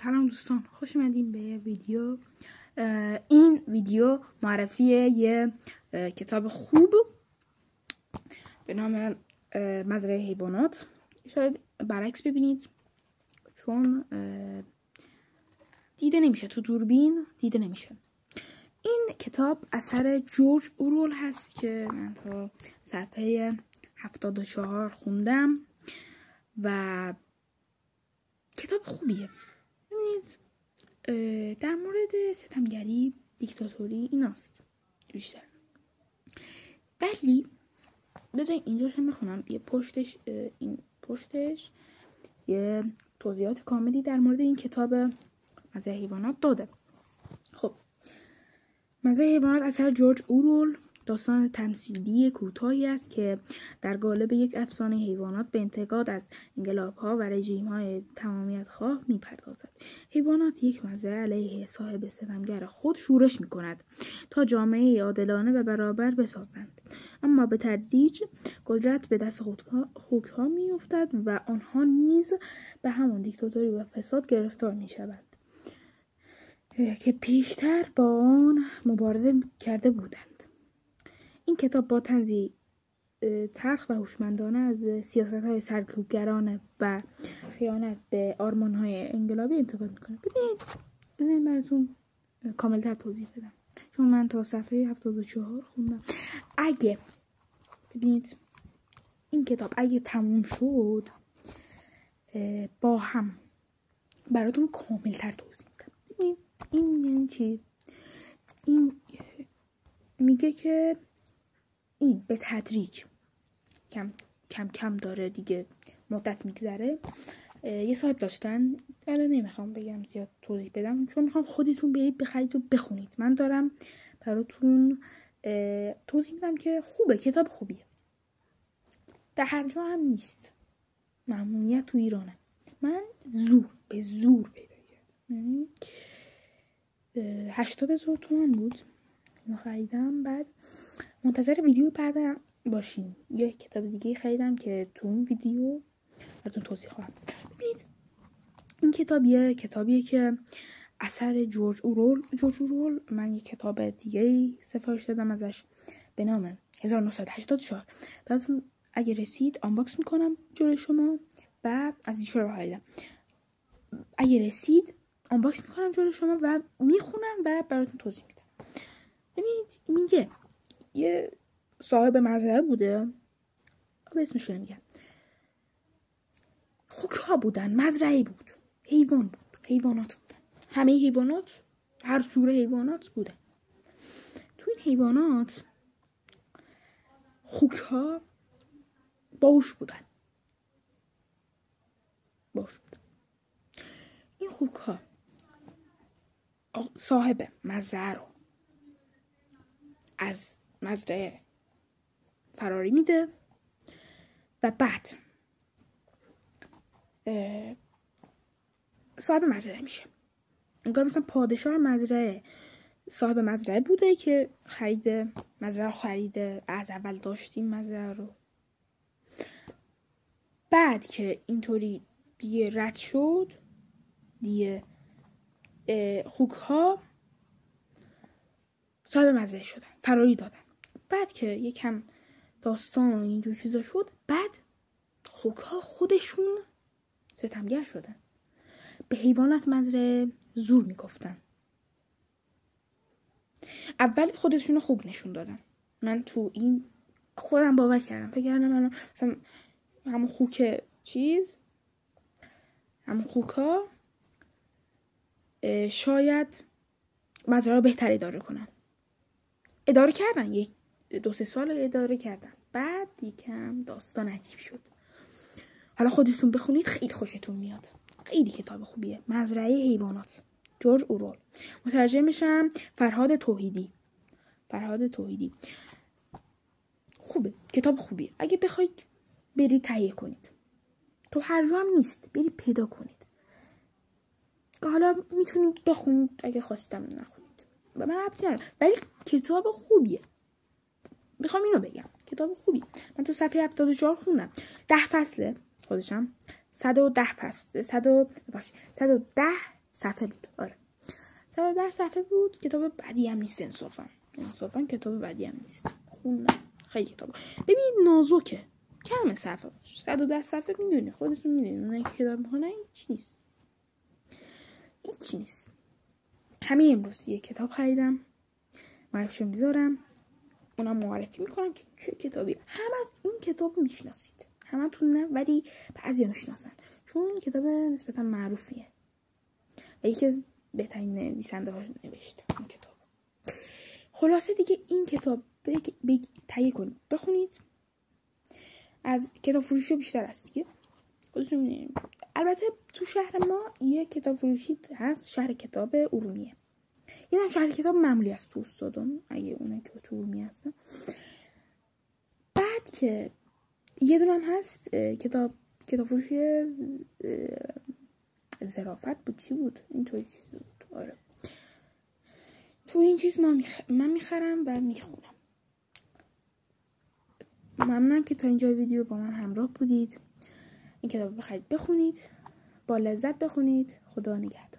سلام دوستان، خوش اومدین به ویدیو. این ویدیو معرفی یه کتاب خوب به نام مزرعه حیوانات. شاید برعکس ببینید چون دیده نمیشه، تو دوربین دیده نمیشه. این کتاب اثر جورج اورول هست که من تا صفحه 74 خوندم و کتاب خوبیه. در مورد ستمگری، دیکتاتوری ایناست بیشتر. ولی بذارین اینجاشو میخونم. این پشتش یه توضیحات کاملی در مورد این کتاب مزرعه حیوانات داده. خب، مزرعه حیوانات اثر جورج اورول داستان تمثیلی کوتاهی است که در قالب یک افسانه حیوانات به انتقاد از انقلاب‌ها و رژیم‌های تمامیت‌خواه می‌پردازد. حیوانات یک مزرعه علیه صاحب ستمگر خود شورش می‌کند تا جامعه عادلانه و برابر بسازند، اما به تدریج قدرت به دست خوک‌ها می‌افتد و آنها نیز به همان دیکتاتوری و فساد گرفتار می‌شوند که پیشتر با آن مبارزه کرده بودند. این کتاب با طنزی تلخ و هوشمندانه از سیاست‌های سرکوبگرانه و خیانت به آرمان‌های انقلابی انتقاد می‌کنه. ببینید براتون کامل‌تر توضیح بدم چون من تا صفحه 74 خوندم. ببینید این کتاب اگه تموم شد با هم براتون کامل‌تر توضیح میدم. ببینید این یعنی چی؟ این میگه که این به تدریج کم داره دیگه، مدت میگذره. یه صاحب داشتن، الان نمیخوام بگم زیاد توضیح بدم چون میخوام خودتون برید بخرید و بخونید. من دارم براتون توضیح میدم که خوبه، کتاب خوبیه، در هر جا هم نیست، ممنوعیت تو ایرانه. من به زور پیدا کردم، 80,000 تومان بود اینو خریدم. بعد منتظر ویدیو بعدم باشین. یه کتاب دیگه خریدم که تو این ویدیو براتون توضیح خواهم. ببینید این کتابیه که اثر جورج اورول. من یه کتاب دیگه سفارش دادم ازش به نام 1984. براتون اگه رسید آنباکس میکنم جلوی شما و از اینجا رو خریدم. اگه رسید آنباکس میکنم جلوی شما و میخونم و براتون توضیح میدم. ببینید میگه یه صاحب مزرعه بوده، اسمشو نمیگم، خوک‌ها بودن، مزرعه بود، حیوانات بودن، همه حیوانات، هر جور حیوانات بودن. تو این حیوانات خوک‌ها باهوش بودن. این خوک‌ها صاحب مزرعه رو از مزرعه فراری میده و بعد صاحب مزرعه میشه. انگار مثلا پادشاه مزرعه صاحب مزرعه بوده که خریده، از اول داشتیم مزرعه رو. بعد که اینطوری دیگه رد شد، دیگه خوک‌ها صاحب مزرعه شدن، فراری دادن. بعد که یکم داستان و اینجور چیزا شد، بعد خوک‌ها خودشون ستمگر شدن، به حیوانات مزرعه زور میگفتن. اول خودشون خوب نشون دادن. من تو این خودم باور کردم، فکر کردم الان مثلا همون خوک‌ها شاید مزرعه رو بهتر اداره کردن. 2-3 سال اداره کردن. بعد یکم داستان عجیب شد. حالا خودتون بخونید، خیلی خوشتون میاد. خیلی کتاب خوبیه. مزرعه حیوانات، جورج اورول. مترجمش هم فرهاد توحیدی. خوبه، کتاب خوبیه. اگه بخواید برید تهیه کنید. تو هر جا هم نیست، برید پیدا کنید. حالا میتونید بخونید اگه خواستم نخونید. و من ربطی نداره. ولی کتاب خوبیه. میخوام اینو بگم، کتاب خوبی. من تو صفحه 74 خوندم. 10 فصله خودشم. 110 صفحه بود. آره 110 صفحه بود. کتاب بدی هم نیست انصافا کتاب بدی هم نیست. خوندم خیلی کتاب. ببینید نازکه، کم صفحه بود. 110 صفحه میدونی، خودتون میدونید اونایی که کتاب میخونن هیچ نیست. همین امروز یه کتاب خریدم، معرفیشو میذارم، اونم معرفی میکنم که چه کتابی. همه این کتاب میشناسید، همتون نه ولی بعضیا میشناسن چون کتاب نسبتا معروفیه و یکی از بهترین نویسنده هاش نوشته این کتاب. خلاصه دیگه این کتاب تهیه کنید بخونید. از کتاب فروشی بیشتر هست دیگه، خودتون میدونید. البته تو شهر ما یه کتاب فروشی هست، شهر کتاب ارومیه. این هم شهر کتاب معمولی است تو استادم، اگه اونایی که تو ارومیه هستن. بعد که یه دونم هست کتاب فروشی ظرافت بود، چی بود این توی چیز بود. آره تو این چیز من میخرم و میخونم. ممنونم که تا اینجا ویدیو با من همراه بودید. این کتاب بخرید بخونید، با لذت بخونید. خدا نگهدار.